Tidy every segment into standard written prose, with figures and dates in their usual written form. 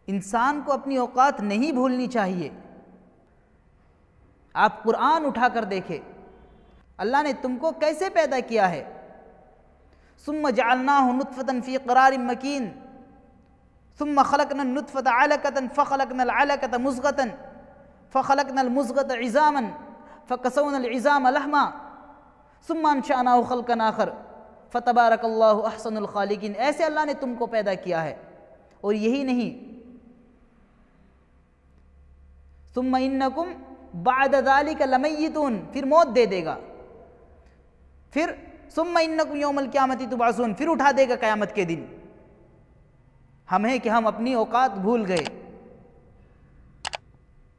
انسان کو اپنی اوقات نہیں بھولنی چاہیے۔ آپ قرآن اٹھا کر دیکھیں، اللہ نے تم کو کیسے پیدا کیا ہے۔ ثم جعلناہ نطفۃ فی قرار مکین ثم خلقنا النطفۃ علقۃ فخلقنا العلقۃ مضغۃ فخلقنا المضغۃ عظاما فکسونا العظام لحما ثم انشأناہ خلقا آخر فتبارک اللہ احسن الخالقین۔ ایسے اللہ نے تم کو پیدا کیا ہے۔ اور یہی نہیں، ثم انکم بعد ذلک لمیتون، پھر موت دے دے گا، پھر ثم انکم یوم القیامۃ تبعثون، پھر اٹھا دے گا قیامت کے دن۔ ہم ہیں کہ ہم اپنی اوقات بھول گئے،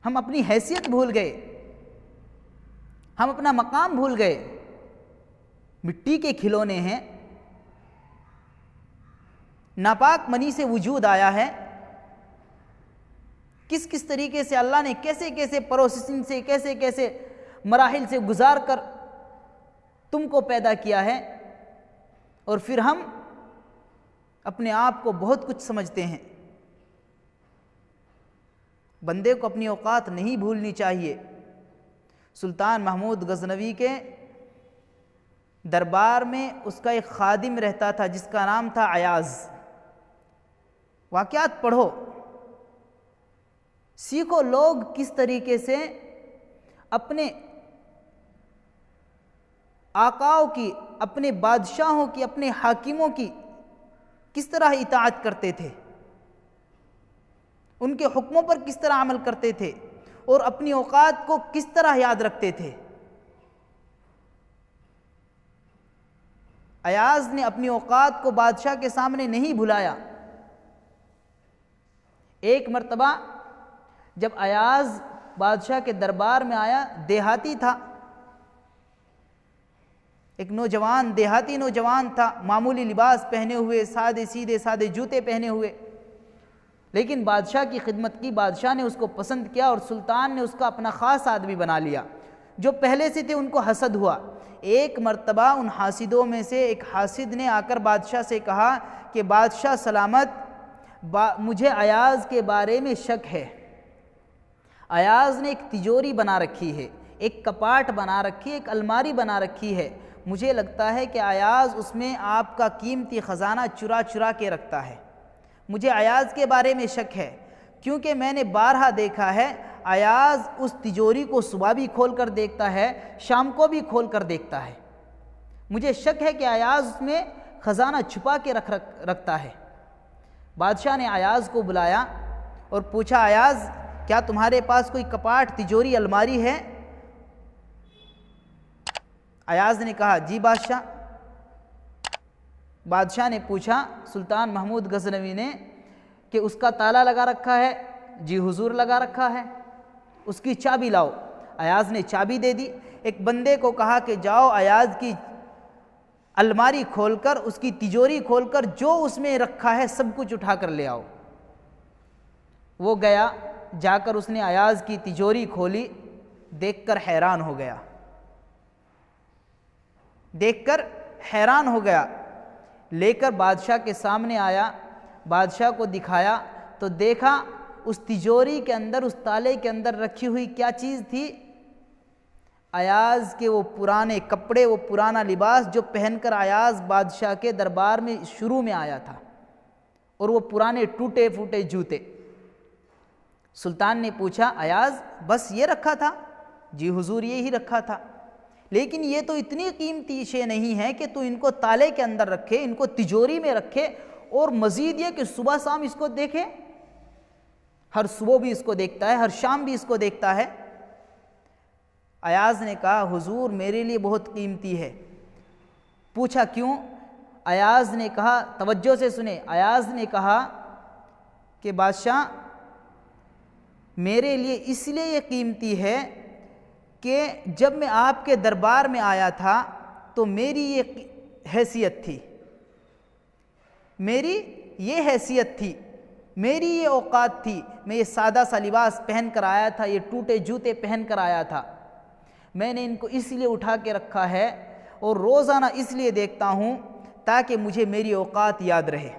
ہم اپنی حیثیت بھول گئے، ہم اپنا مقام بھول گئے۔ مٹی کے کھلونے ہیں، ناپاک منی سے وجود آیا ہے، کس کس طریقے سے اللہ نے کیسے کیسے پروسیسنگ سے کیسے کیسے مراحل سے گزار کر تم کو پیدا کیا ہے، اور پھر ہم اپنے آپ کو بہت کچھ سمجھتے ہیں۔ بندے کو اپنی اوقات نہیں بھولنی چاہیے۔ سلطان محمود غزنوی کے دربار میں اس کا ایک خادم رہتا تھا جس کا نام تھا ایاز۔ واقعات پڑھو، سیکھو لوگ کس طریقے سے اپنے آقاؤں کی، اپنے بادشاہوں کی، اپنے حاکموں کی کس طرح اطاعت کرتے تھے، ان کے حکموں پر کس طرح عمل کرتے تھے، اور اپنی اوقات کو کس طرح یاد رکھتے تھے۔ ایاز نے اپنی اوقات کو بادشاہ کے سامنے نہیں بھلایا۔ ایک مرتبہ جب ایاز بادشاہ کے دربار میں آیا، دیہاتی تھا، ایک نوجوان دیہاتی نوجوان تھا، معمولی لباس پہنے ہوئے، سادے سیدھے سادے جوتے پہنے ہوئے، لیکن بادشاہ کی خدمت کی، بادشاہ نے اس کو پسند کیا اور سلطان نے اس کا اپنا خاص آدمی بنا لیا۔ جو پہلے سے تھے ان کو حسد ہوا۔ ایک مرتبہ ان حاسدوں میں سے ایک حاسد نے آ کر بادشاہ سے کہا کہ بادشاہ سلامت، مجھے ایاز کے بارے میں شک ہے۔ ایاز نے ایک تجوری بنا رکھی ہے، ایک کپاٹ بنا رکھی ہے، ایک الماری بنا رکھی ہے، مجھے لگتا ہے کہ ایاز اس میں آپ کا قیمتی خزانہ چرا چرا کے رکھتا ہے۔ مجھے ایاز کے بارے میں شک ہے، کیونکہ میں نے بارہا دیکھا ہے ایاز اس تجوری کو صبح بھی کھول کر دیکھتا ہے، شام کو بھی کھول کر دیکھتا ہے۔ مجھے شک ہے کہ ایاز اس میں خزانہ چھپا کے رکھتا ہے۔ بادشاہ نے ایاز کو بلایا اور پوچھا، ایاز کیا تمہارے پاس کوئی کپاٹ، تجوری، الماری ہے؟ ایاز نے کہا جی بادشاہ۔ بادشاہ نے پوچھا سلطان محمود غزنوی نے کہ اس کا تالا لگا رکھا ہے؟ جی حضور لگا رکھا ہے۔ اس کی چابی لاؤ۔ ایاز نے چابی دے دی۔ ایک بندے کو کہا کہ جاؤ ایاز کی الماری کھول کر، اس کی تجوری کھول کر جو اس میں رکھا ہے سب کچھ اٹھا کر لے آؤ۔ وہ گیا، جا کر اس نے ایاز کی تجوری کھولی، دیکھ کر حیران ہو گیا، دیکھ کر حیران ہو گیا۔ لے کر بادشاہ کے سامنے آیا، بادشاہ کو دکھایا تو دیکھا اس تجوری کے اندر، اس تالے کے اندر رکھی ہوئی کیا چیز تھی؟ ایاز کے وہ پرانے کپڑے، وہ پرانا لباس جو پہن کر ایاز بادشاہ کے دربار میں شروع میں آیا تھا، اور وہ پرانے ٹوٹے پھوٹے جوتے۔ سلطان نے پوچھا ایاز بس یہ رکھا تھا؟ جی حضور یہی رکھا تھا۔ لیکن یہ تو اتنی قیمتی شے نہیں ہے کہ تو ان کو تالے کے اندر رکھے، ان کو تجوری میں رکھے، اور مزید یہ کہ صبح شام اس کو دیکھے، ہر صبح بھی اس کو دیکھتا ہے، ہر شام بھی اس کو دیکھتا ہے۔ ایاز نے کہا حضور میرے لیے بہت قیمتی ہے۔ پوچھا کیوں؟ ایاز نے کہا، توجہ سے سنیں، ایاز نے کہا کہ بادشاہ میرے لیے اس لیے یہ قیمتی ہے کہ جب میں آپ کے دربار میں آیا تھا تو میری یہ حیثیت تھی، میری یہ حیثیت تھی، میری یہ اوقات تھی، میں یہ سادہ سا لباس پہن کر آیا تھا، یہ ٹوٹے جوتے پہن کر آیا تھا۔ میں نے ان کو اس لیے اٹھا کے رکھا ہے اور روزانہ اس لیے دیکھتا ہوں تاکہ مجھے میری اوقات یاد رہے۔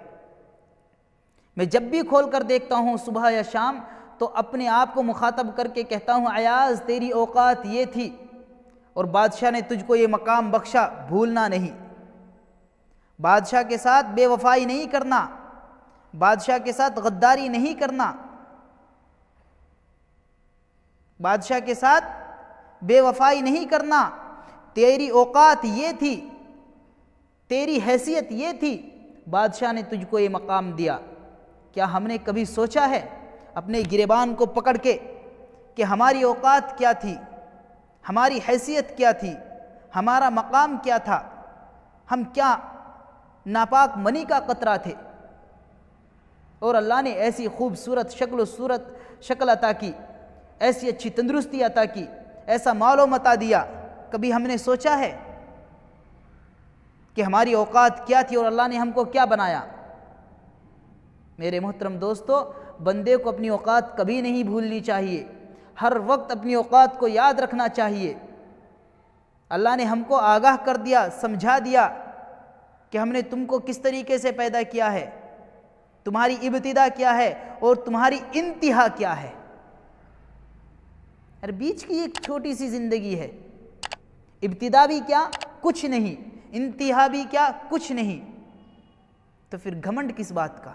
میں جب بھی کھول کر دیکھتا ہوں صبح یا شام تو اپنے آپ کو مخاطب کر کے کہتا ہوں ایاز تیری اوقات یہ تھی اور بادشاہ نے تجھ کو یہ مقام بخشا، بھولنا نہیں۔ بادشاہ کے ساتھ بے وفائی نہیں کرنا، بادشاہ کے ساتھ غداری نہیں کرنا، بادشاہ کے ساتھ بے وفائی نہیں کرنا۔ تیری اوقات یہ تھی، تیری حیثیت یہ تھی، بادشاہ نے تجھ کو یہ مقام دیا۔ کیا ہم نے کبھی سوچا ہے اپنے گریبان کو پکڑ کے کہ ہماری اوقات کیا تھی، ہماری حیثیت کیا تھی، ہمارا مقام کیا تھا، ہم کیا ناپاک منی کا قطرہ تھے، اور اللہ نے ایسی خوبصورت شکل عطا کی، ایسی اچھی تندرستی عطا کی، ایسا مال و متاع دیا۔ کبھی ہم نے سوچا ہے کہ ہماری اوقات کیا تھی اور اللہ نے ہم کو کیا بنایا؟ میرے محترم دوستو، بندے کو اپنی اوقات کبھی نہیں بھولنی چاہیے، ہر وقت اپنی اوقات کو یاد رکھنا چاہیے۔ اللہ نے ہم کو آگاہ کر دیا، سمجھا دیا کہ ہم نے تم کو کس طریقے سے پیدا کیا ہے، تمہاری ابتدا کیا ہے اور تمہاری انتہا کیا ہے۔ اور بیچ کی ایک چھوٹی سی زندگی ہے، ابتدا بھی کیا، کچھ نہیں، انتہا بھی کیا، کچھ نہیں، تو پھر گھمنڈ کس بات کا؟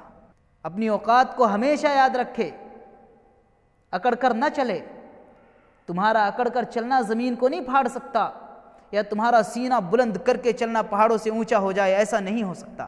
اپنی اوقات کو ہمیشہ یاد رکھے، اکڑ کر نہ چلے۔ تمہارا اکڑ کر چلنا زمین کو نہیں پھاڑ سکتا، یا تمہارا سینہ بلند کر کے چلنا پہاڑوں سے اونچا ہو جائے، ایسا نہیں ہو سکتا۔